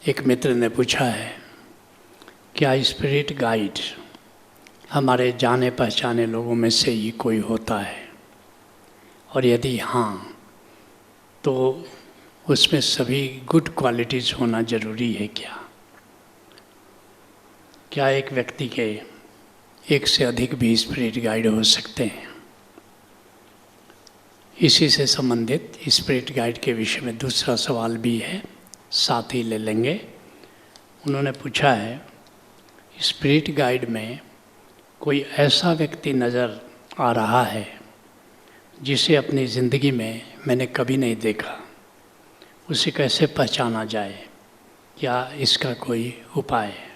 एक मित्र ने पूछा है, क्या स्पिरिट गाइड हमारे जाने पहचाने लोगों में से ही कोई होता है, और यदि हाँ तो उसमें सभी गुड क्वालिटीज़ होना ज़रूरी है क्या? क्या एक व्यक्ति के एक से अधिक भी स्पिरिट गाइड हो सकते हैं? इसी से संबंधित स्पिरिट गाइड के विषय में दूसरा सवाल भी है, साथ ही ले लेंगे। उन्होंने पूछा है, स्पिरिट गाइड में कोई ऐसा व्यक्ति नज़र आ रहा है जिसे अपनी ज़िंदगी में मैंने कभी नहीं देखा, उसे कैसे पहचाना जाए? क्या इसका कोई उपाय है?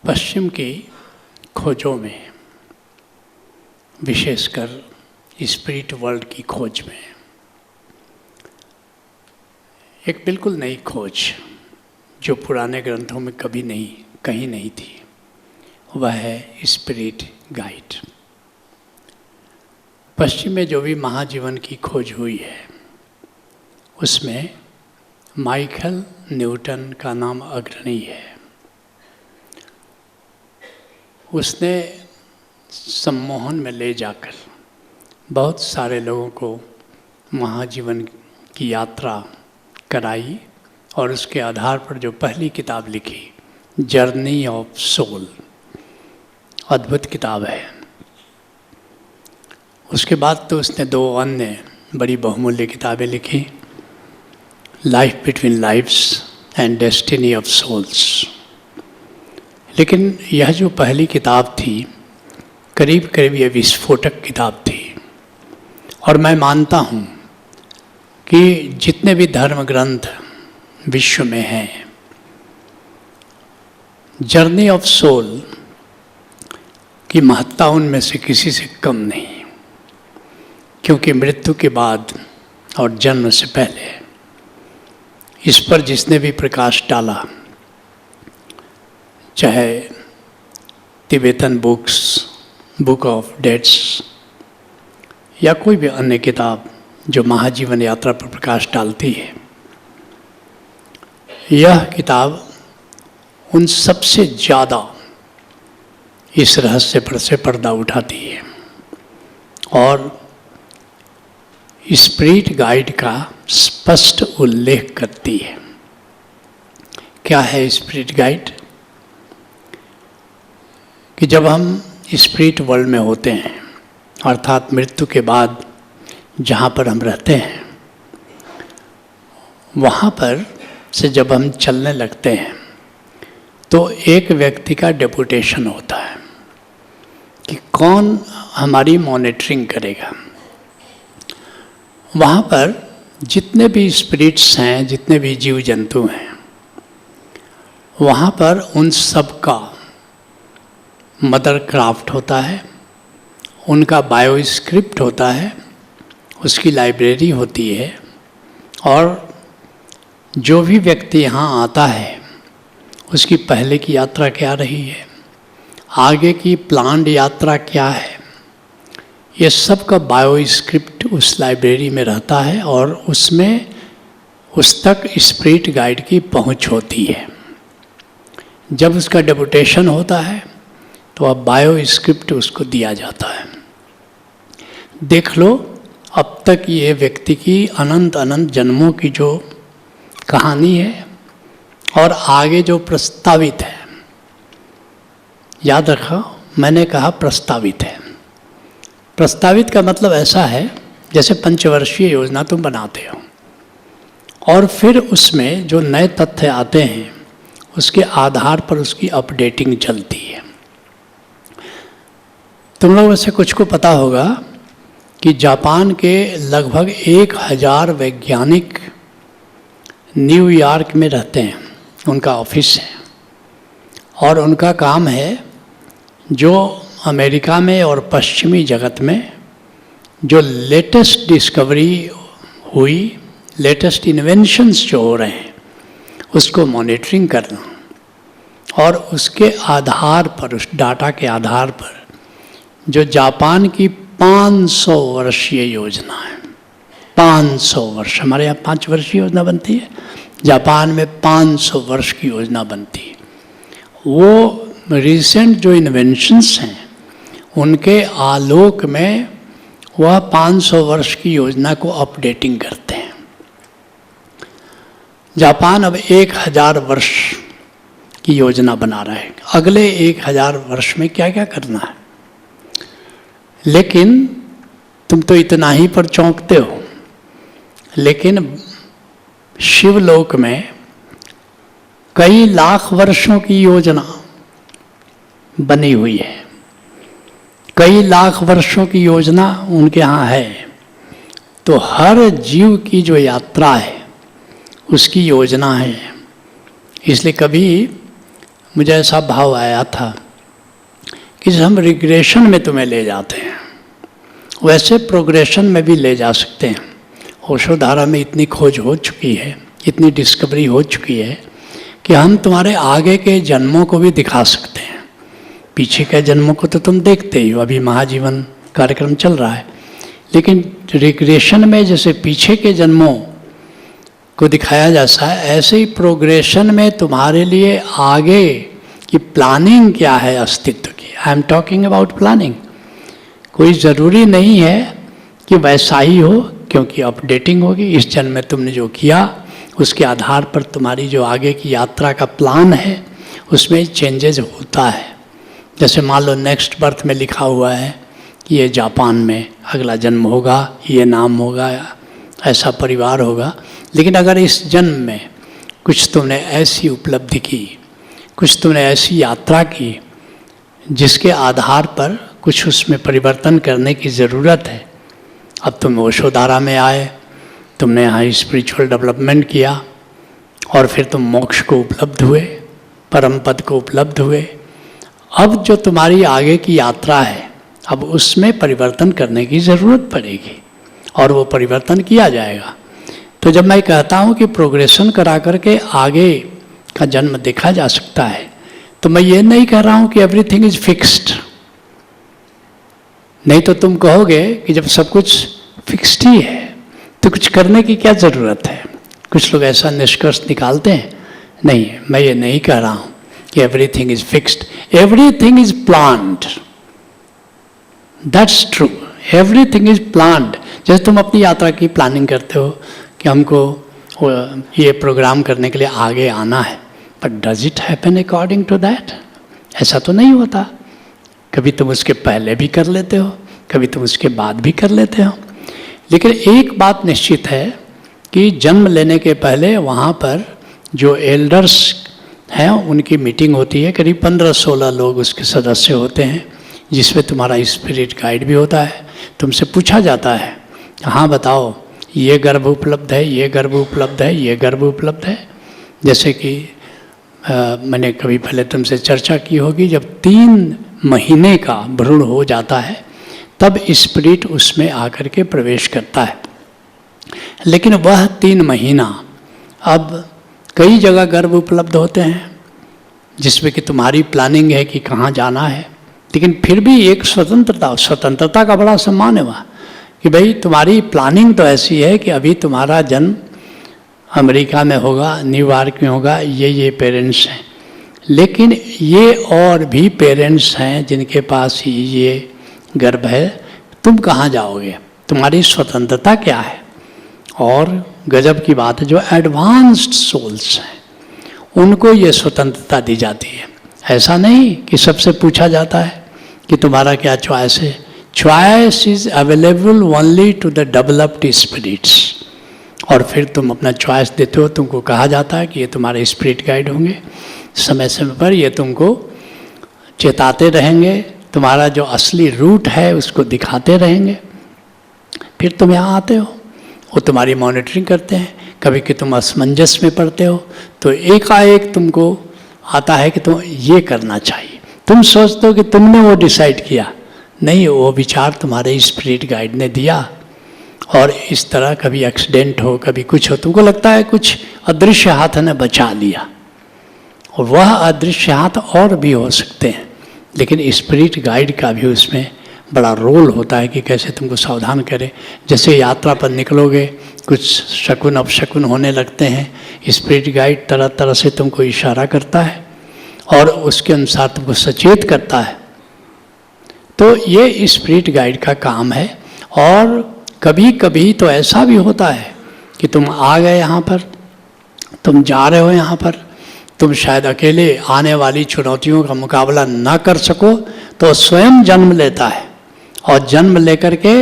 पश्चिम की खोजों में, विशेषकर स्पिरिट वर्ल्ड की खोज में, एक बिल्कुल नई खोज जो पुराने ग्रंथों में कभी कहीं नहीं थी, वह है स्पिरिट गाइड। पश्चिम में जो भी महाजीवन की खोज हुई है उसमें माइकल न्यूटन का नाम अग्रणी है। उसने सम्मोहन में ले जाकर बहुत सारे लोगों को महाजीवन की यात्रा कराई, और उसके आधार पर जो पहली किताब लिखी, जर्नी ऑफ सोल, अद्भुत किताब है। उसके बाद तो उसने दो अन्य बड़ी बहुमूल्य किताबें लिखी, life between lifes and destiny of souls. लेकिन यह जो पहली किताब थी, करीब करीब यह विस्फोटक किताब थी। और मैं मानता हूँ कि जितने भी धर्म ग्रंथ विश्व में हैं, जर्नी ऑफ सोल की महत्ता उनमें से किसी से कम नहीं, क्योंकि मृत्यु के बाद और जन्म से पहले इस पर जिसने भी प्रकाश डाला, चाहे तिब्बतन बुक्स, बुक ऑफ डेड्स या कोई भी अन्य किताब जो महाजीवन यात्रा पर प्रकाश डालती है, यह किताब उन सबसे ज़्यादा इस रहस्य पर से पर्दा उठाती है और स्पिरिट गाइड का स्पष्ट उल्लेख करती है। क्या है स्पिरिट गाइड? कि जब हम स्पिरिट वर्ल्ड में होते हैं, अर्थात मृत्यु के बाद जहाँ पर हम रहते हैं, वहाँ पर से जब हम चलने लगते हैं तो एक व्यक्ति का डेपुटेशन होता है कि कौन हमारी मॉनिटरिंग करेगा। वहाँ पर जितने भी स्पिरिट्स हैं, जितने भी जीव जंतु हैं, वहाँ पर उन सब का मदर क्राफ्ट होता है, उनका बायो स्क्रिप्ट होता है, उसकी लाइब्रेरी होती है, और जो भी व्यक्ति यहाँ आता है उसकी पहले की यात्रा क्या रही है, आगे की प्लान्ड यात्रा क्या है, ये सब का बायो स्क्रिप्ट उस लाइब्रेरी में रहता है, और उसमें उस तक स्पिरिट गाइड की पहुँच होती है। जब उसका डेपुटेशन होता है तो अब बायो स्क्रिप्ट उसको दिया जाता है। देख लो, अब तक ये व्यक्ति की अनंत अनंत जन्मों की जो कहानी है और आगे जो प्रस्तावित है, याद रखो मैंने कहा प्रस्तावित है। प्रस्तावित का मतलब ऐसा है जैसे पंचवर्षीय योजना तुम बनाते हो और फिर उसमें जो नए तथ्य आते हैं उसके आधार पर उसकी अपडेटिंग चलती है। तुम लोगों में से कुछ को पता होगा कि जापान के लगभग 1000 वैज्ञानिक न्यूयॉर्क में रहते हैं, उनका ऑफिस है, और उनका काम है जो अमेरिका में और पश्चिमी जगत में जो लेटेस्ट डिस्कवरी हुई, लेटेस्ट इन्वेंशंस जो हो रहे हैं, उसको मॉनिटरिंग करना, और उसके आधार पर, उस डाटा के आधार पर जो जापान की 500 वर्षीय योजना है, 500 वर्ष, हमारे यहाँ 5 वर्ष की योजना बनती है, जापान में 500 वर्ष की योजना बनती है। वो रिसेंट जो इन्वेंशंस हैं उनके आलोक में वह 500 वर्ष की योजना को अपडेटिंग करते हैं। जापान अब 1000 वर्ष की योजना बना रहा है, अगले 1000 वर्ष में क्या क्या करना है। लेकिन तुम तो इतना ही पर चौंकते हो, लेकिन शिवलोक में कई लाख वर्षों की योजना बनी हुई है, कई लाख वर्षों की योजना उनके यहाँ है। तो हर जीव की जो यात्रा है उसकी योजना है। इसलिए कभी मुझे ऐसा भाव आया था कि जब हम रिग्रेशन में तुम्हें ले जाते हैं वैसे प्रोग्रेशन में भी ले जा सकते हैं। ओशोधारा में इतनी खोज हो चुकी है, इतनी डिस्कवरी हो चुकी है कि हम तुम्हारे आगे के जन्मों को भी दिखा सकते हैं। पीछे के जन्मों को तो तुम देखते ही हो, अभी महाजीवन कार्यक्रम चल रहा है, लेकिन रिग्रेशन में जैसे पीछे के जन्मों को दिखाया जाता है, ऐसे ही प्रोग्रेशन में तुम्हारे लिए आगे की प्लानिंग क्या है अस्तित्व की। I am talking about planning. कोई ज़रूरी नहीं है कि वैसा ही हो, क्योंकि अपडेटिंग होगी। इस जन्म में तुमने जो किया उसके आधार पर तुम्हारी जो आगे की यात्रा का प्लान है उसमें चेंजेस होता है। जैसे मान लो नेक्स्ट बर्थ में लिखा हुआ है कि ये जापान में अगला जन्म होगा, ये नाम होगा, ऐसा परिवार होगा। लेकिन अगर इस जन्म में कुछ तुमने ऐसी उपलब्धि की, कुछ तुमने ऐसी यात्रा की जिसके आधार पर कुछ उसमें परिवर्तन करने की ज़रूरत है। अब तुम ओशोधारा में आए, तुमने यहाँ स्पिरिचुअल डेवलपमेंट किया और फिर तुम मोक्ष को उपलब्ध हुए, परम पद को उपलब्ध हुए। अब जो तुम्हारी आगे की यात्रा है अब उसमें परिवर्तन करने की ज़रूरत पड़ेगी और वो परिवर्तन किया जाएगा। तो जब मैं कहता हूँ कि प्रोग्रेशन करा करके आगे का जन्म देखा जा सकता है, तो मैं ये नहीं कह रहा हूँ कि एवरीथिंग इज फिक्स्ड। नहीं तो तुम कहोगे कि जब सब कुछ फिक्स्ड ही है तो कुछ करने की क्या ज़रूरत है। कुछ लोग ऐसा निष्कर्ष निकालते हैं। नहीं, मैं ये नहीं कह रहा हूँ कि everything is fixed, everything is planned. That's true, everything is planned. जैसे तुम अपनी यात्रा की प्लानिंग करते हो कि हमको ये प्रोग्राम करने के लिए आगे आना है, but does it happen according to that? ऐसा तो नहीं होता। कभी तुम उसके पहले भी कर लेते हो, कभी तुम उसके बाद भी कर लेते हो। लेकिन एक बात निश्चित है कि जन्म लेने के पहले वहाँ पर जो एल्डर्स हैं उनकी मीटिंग होती है, करीब 15-16 लोग उसके सदस्य होते हैं, जिसमें तुम्हारा स्पिरिट गाइड भी होता है। तुमसे पूछा जाता है, हाँ बताओ ये गर्भ उपलब्ध है, ये गर्भ उपलब्ध है, ये गर्भ उपलब्ध है। जैसे कि मैंने कभी पहले तुमसे चर्चा की होगी, जब 3 महीने का भ्रूण हो जाता है तब स्पिरिट उसमें आकर के प्रवेश करता है। लेकिन वह 3 महीना अब कई जगह गर्भ उपलब्ध होते हैं जिसमें कि तुम्हारी प्लानिंग है कि कहाँ जाना है, लेकिन फिर भी एक स्वतंत्रता का बड़ा सम्मान है वहाँ कि भाई तुम्हारी प्लानिंग तो ऐसी है कि अभी तुम्हारा जन्म अमेरिका में होगा, न्यूयॉर्क में होगा, ये पेरेंट्स हैं। लेकिन ये और भी पेरेंट्स हैं जिनके पास ये गर्भ है, तुम कहाँ जाओगे? तुम्हारी स्वतंत्रता क्या है? और गजब की बात है, जो एडवांस्ड सोल्स हैं उनको ये स्वतंत्रता दी जाती है। ऐसा नहीं कि सबसे पूछा जाता है कि तुम्हारा क्या चॉइस है। Choice is available only to the developed spirits. और फिर तुम अपना चॉइस देते हो, तुमको कहा जाता है कि ये तुम्हारे स्पिरिट गाइड होंगे, समय समय पर ये तुमको चेताते रहेंगे, तुम्हारा जो असली रूट है उसको दिखाते रहेंगे। फिर तुम यहाँ आते हो, वो तुम्हारी मॉनिटरिंग करते हैं। कभी कि तुम असमंजस में पड़ते हो तो एकाएक तुमको आता है कि तुम ये करना चाहिए। तुम सोचते हो कि तुमने वो डिसाइड किया, नहीं, वो विचार तुम्हारे स्पिरिट गाइड ने दिया। और इस तरह कभी एक्सीडेंट हो, कभी कुछ हो, तुमको लगता है कुछ अदृश्य हाथ ने बचा लिया, और वह अदृश्य हाथ और भी हो सकते हैं, लेकिन स्पिरिट गाइड का भी उसमें बड़ा रोल होता है कि कैसे तुमको सावधान करे। जैसे यात्रा पर निकलोगे कुछ शकुन अपशकुन होने लगते हैं, स्पिरिट गाइड तरह तरह से तुमको इशारा करता है और उसके अनुसार तुमको सचेत करता है। तो ये स्पिरिट गाइड का काम है। और कभी कभी तो ऐसा भी होता है कि तुम आ गए यहाँ पर, तुम जा रहे हो यहाँ पर, तुम शायद अकेले आने वाली चुनौतियों का मुकाबला ना कर सको, तो स्वयं जन्म लेता है और जन्म लेकर के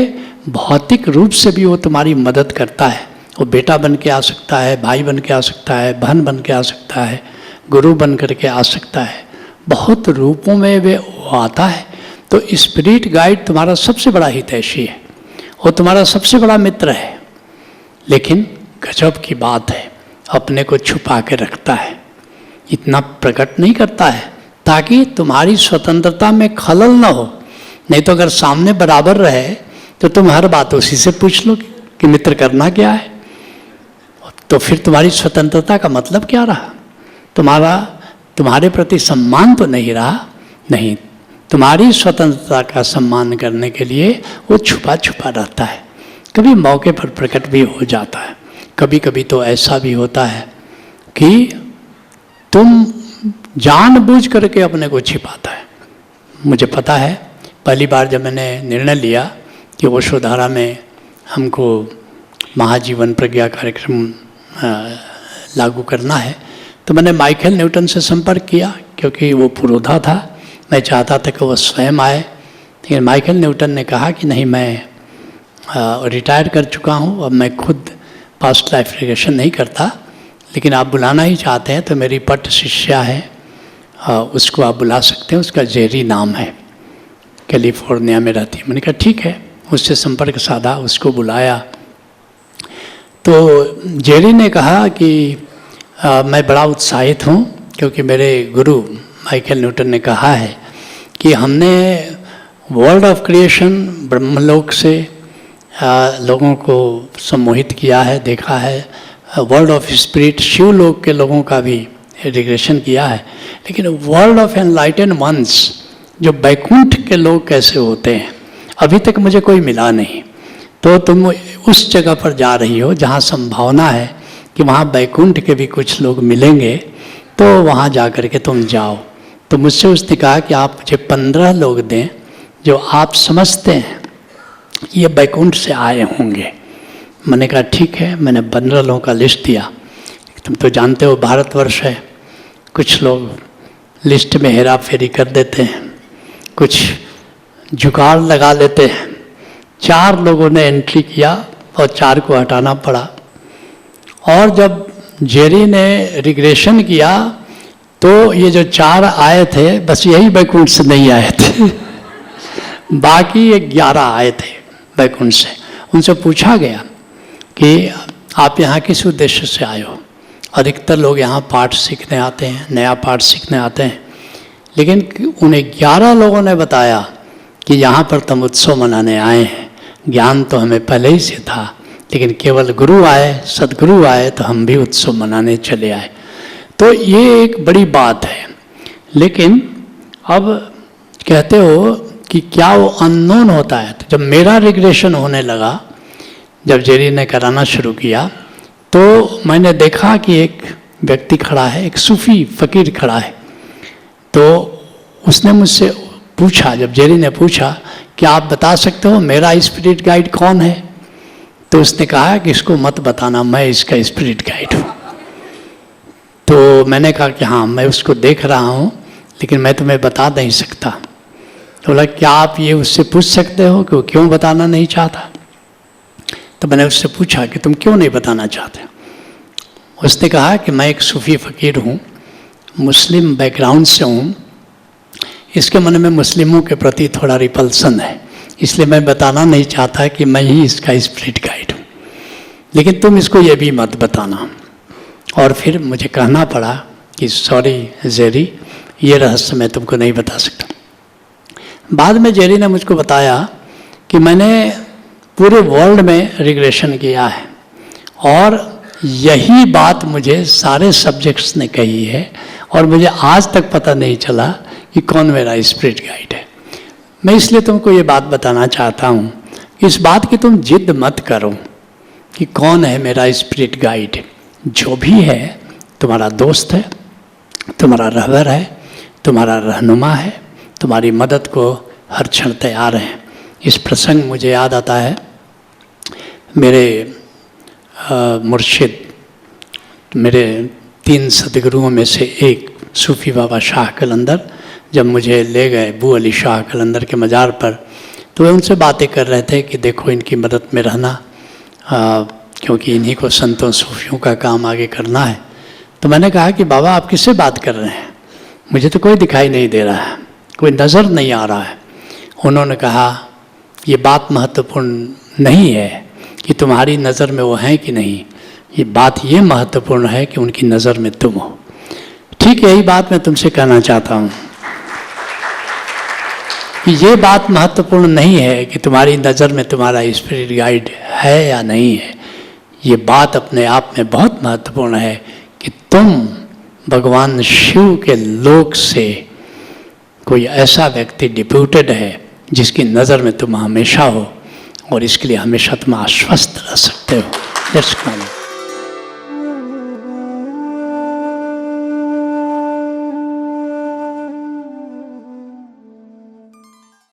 भौतिक रूप से भी वो तुम्हारी मदद करता है। वो बेटा बन के आ सकता है, भाई बन के आ सकता है, बहन बन के आ सकता है, गुरु बन करके आ सकता है, बहुत रूपों में वे वो आता है। तो स्पिरिट गाइड तुम्हारा सबसे बड़ा हितैषी है, वो तुम्हारा सबसे बड़ा मित्र है। लेकिन गजब की बात है, अपने को छुपा के रखता है, इतना प्रकट नहीं करता है ताकि तुम्हारी स्वतंत्रता में खलल ना हो। नहीं तो अगर सामने बराबर रहे तो तुम हर बात उसी से पूछ लो कि मित्र करना क्या है, तो फिर तुम्हारी स्वतंत्रता का मतलब क्या रहा? तुम्हारे प्रति सम्मान तो नहीं रहा। नहीं, तुम्हारी स्वतंत्रता का सम्मान करने के लिए वो छुपा छुपा रहता है। कभी मौके पर प्रकट भी हो जाता है, कभी कभी तो ऐसा भी होता है कि तुम जानबूझ करके अपने को छिपाता है। मुझे पता है, पहली बार जब मैंने निर्णय लिया कि वसुधारा में हमको महाजीवन प्रज्ञा कार्यक्रम लागू करना है, तो मैंने माइकल न्यूटन से संपर्क किया, क्योंकि वो पुरोधा था। मैं चाहता था कि वो स्वयं आए, लेकिन माइकल न्यूटन ने कहा कि नहीं, मैं रिटायर कर चुका हूँ, अब मैं खुद पास्ट लाइफ रिग्रेशन नहीं करता, लेकिन आप बुलाना ही चाहते हैं तो मेरी पट शिष्या है, उसको आप बुला सकते हैं। उसका जेरी नाम है, कैलिफोर्निया में रहती है। मैंने कहा ठीक है, उससे संपर्क साधा, उसको बुलाया। तो जेरी ने कहा कि मैं बड़ा उत्साहित हूँ, क्योंकि मेरे गुरु माइकल न्यूटन ने कहा है कि हमने वर्ल्ड ऑफ क्रिएशन ब्रह्मलोक से लोगों को सम्मोहित किया है, देखा है। वर्ल्ड ऑफ स्पिरिट शिवलोक के लोगों का भी रिग्रेशन किया है, लेकिन वर्ल्ड ऑफ एनलाइटन वंस, जो बैकुंठ के लोग कैसे होते हैं, अभी तक मुझे कोई मिला नहीं। तो तुम उस जगह पर जा रही हो जहाँ संभावना है कि वहाँ बैकुंठ के भी कुछ लोग मिलेंगे, तो वहाँ जा कर के तुम जाओ। तो मुझसे उसने कहा कि आप मुझे 15 लोग दें जो आप समझते हैं ये बैकुंठ से आए होंगे। मैंने कहा ठीक है। मैंने 15 लोगों का लिस्ट दिया। तुम तो जानते हो भारतवर्ष है, कुछ लोग लिस्ट में हेरा फेरी कर देते हैं, कुछ जुगाड़ लगा लेते हैं। 4 लोगों ने एंट्री किया और 4 को हटाना पड़ा। और जब जेरी ने रिग्रेशन किया तो ये जो 4 आए थे, बस यही बैकुंठ से नहीं आए थे बाकी ये 11 आए थे बैकुंठ से। उनसे पूछा गया कि आप यहाँ किस उद्देश्य से आए हो? अधिकतर लोग यहाँ पाठ सीखने आते हैं, नया पाठ सीखने आते हैं, लेकिन उन्हें 11 लोगों ने बताया कि यहाँ पर तुम उत्सव मनाने आए हैं। ज्ञान तो हमें पहले ही से था, लेकिन केवल गुरु आए, सदगुरु आए तो हम भी उत्सव मनाने चले आए। तो ये एक बड़ी बात है। लेकिन अब कहते हो कि क्या वो अननोन होता है? तो जब मेरा रिग्रेशन होने लगा, जब जेरी ने कराना शुरू किया, तो मैंने देखा कि एक व्यक्ति खड़ा है, एक सूफी फकीर खड़ा है। तो उसने मुझसे पूछा, जब जेरी ने पूछा कि आप बता सकते हो मेरा स्पिरिट गाइड कौन है, तो उसने कहा कि इसको मत बताना, मैं इसका स्पिरिट गाइड हूँ। तो मैंने कहा कि हाँ, मैं उसको देख रहा हूँ, लेकिन मैं तुम्हें बता नहीं सकता। तो बोला क्या आप ये उससे पूछ सकते हो कि वो क्यों बताना नहीं चाहता? तो मैंने उससे पूछा कि तुम क्यों नहीं बताना चाहते? उसने कहा कि मैं एक सूफी फ़कीर हूँ, मुस्लिम बैकग्राउंड से हूँ, इसके मन में मुस्लिमों के प्रति थोड़ा रिपल्सन है, इसलिए मैं बताना नहीं चाहता कि मैं ही इसका स्पिरिट गाइड हूँ, लेकिन तुम इसको ये भी मत बताना। और फिर मुझे कहना पड़ा कि सॉरी जेरी, ये रहस्य मैं तुमको नहीं बता सकता। बाद में जेरी ने मुझको बताया कि मैंने पूरे वर्ल्ड में रिग्रेशन किया है और यही बात मुझे सारे सब्जेक्ट्स ने कही है और मुझे आज तक पता नहीं चला कि कौन मेरा स्पिरिट गाइड है। मैं इसलिए तुमको ये बात बताना चाहता हूँ, इस बात की तुम जिद मत करो कि कौन है मेरा स्पिरिट गाइड। जो भी है तुम्हारा दोस्त है, तुम्हारा रहबर है, तुम्हारा रहनुमा है, तुम्हारी मदद को हर क्षण तैयार है। इस प्रसंग मुझे याद आता है, मेरे मुर्शिद, मेरे 3 सदगुरुओं में से एक सूफी बाबा शाह कलंदर, जब मुझे ले गए बू अली शाह कलंदर के मज़ार पर, तो वे उनसे बातें कर रहे थे कि देखो इनकी मदद में रहना, क्योंकि इन्हीं को संतों सूफियों का काम आगे करना है। तो मैंने कहा कि बाबा आप किससे बात कर रहे हैं, मुझे तो कोई दिखाई नहीं दे रहा है, कोई नज़र नहीं आ रहा है। उन्होंने कहा ये बात महत्वपूर्ण नहीं है कि तुम्हारी नज़र में वो हैं कि नहीं, ये बात ये महत्वपूर्ण है कि उनकी नज़र में तुम हो। ठीक यही बात मैं तुमसे कहना चाहता हूँ कि ये बात महत्वपूर्ण नहीं है कि तुम्हारी नज़र में तुम्हारा स्पिरिट गाइड है या नहीं है। ये बात अपने आप में बहुत महत्वपूर्ण है कि तुम भगवान शिव के लोक से कोई ऐसा व्यक्ति डिप्यूटेड है जिसकी नज़र में तुम हमेशा हो, और इसके लिए हमेशा तुम आश्वस्त रह सकते हो।